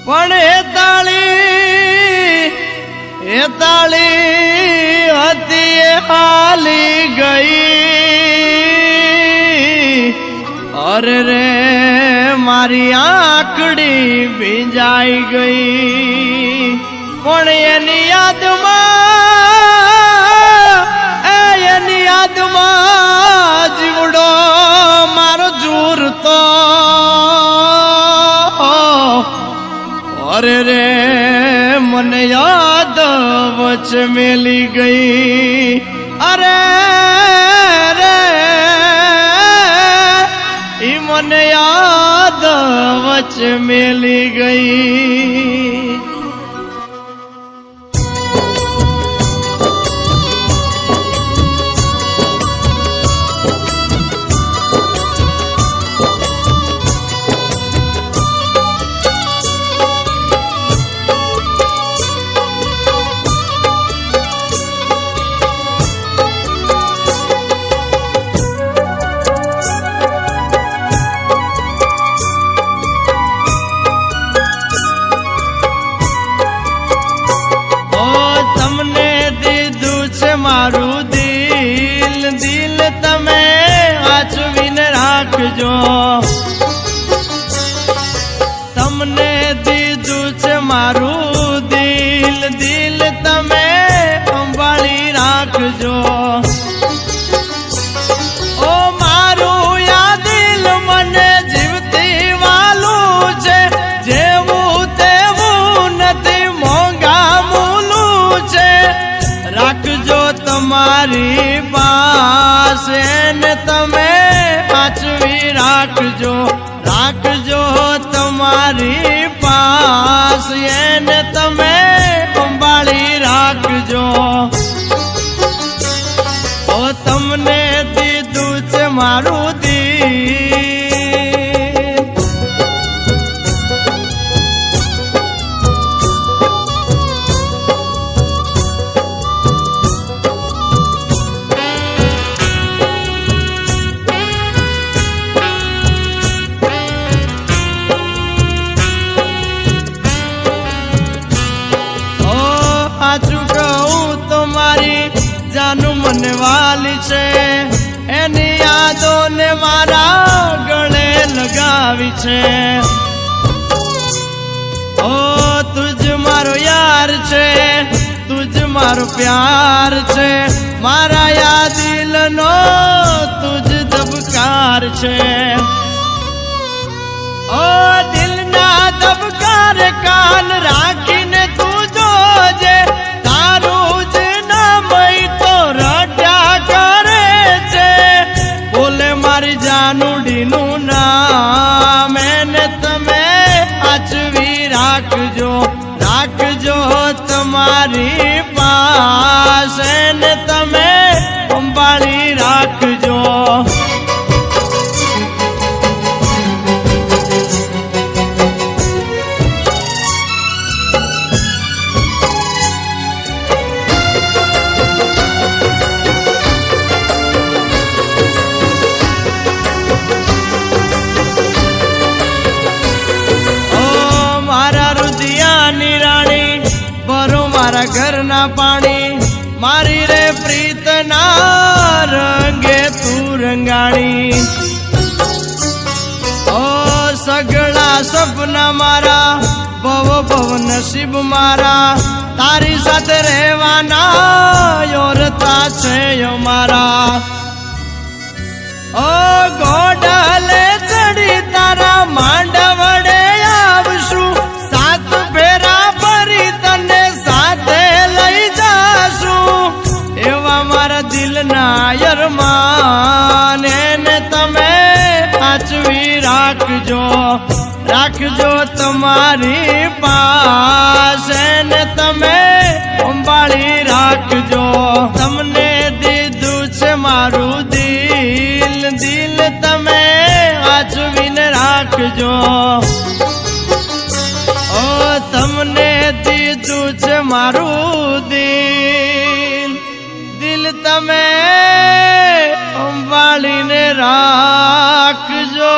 પણ એ તાળી હતી એ હાલી ગઈ। અરે રે મારી આંખડી ભીંજાઈ ગઈ। પણ એની યાદમાં જીવડો મારો જુરતો। અરે રે મને યાદ વચ મેલી ગઈ। અરે રે ઈ મને યાદ વચ મેલી ગઈ। મારું દિલ તમે આચવીને રાખજો। તમને દીધું છે મારું દિલ તમે સંભાળી રાખજો। ઓ મારું યા દિલ મને જીવતી વાલું છે। જેવું તેવું નથી મોંઘા મૂલું છે। રાખજો તમારી પાસે ને તમે સાચવી રાખજો। રાખજો તમારી પાસે ને તમે સંભાળી રાખજો। ઓ તમને દીધું છે મારું દિલ। સાચું કહું તો મારી જાનું મને વાલી છે। એની યાદો ને મારા ગળે લગાવી છે। ઓ તુજ મારો યાર છે, તુજ મારો પ્યાર છે। મારા યા દિલનો તુજ ધબકાર છે। ઓ દિલના ધબકાર કાન રાખીને તું જોજે। તારું જ નામ તો રટ્યા કરે છે। બોલે મારી જાનુડીનું નામ એને તમે સાચવી રાખજો। રાખજો તમારી પાસે ને તમે સંભાળી રાખજો। મારા ઘરના પાણી મારી રે પ્રીતના રંગે તું રંગાણી। ઓ સગળા સપના મારા ભવ નસીબ મારા તારી સાથે રહેવાના યોરતા છે અમારા। ઓ ગોડલે ચડી તારા માંડવડે આવશું। સાત ફેરા ભરી તને સાથે લઈ જાશું। એવા મારા દિલના અરમાન એને તમે સાચવી રાખજો। રાખજો તમારી પાસે ને તમે સંભાળી રાખજો। તમને દીધું છે મારું દિલ તમે સાચવીને રાખજો। ઓ તમને દીધું છે મારું દિલ તમે સંભાળીને રાખજો।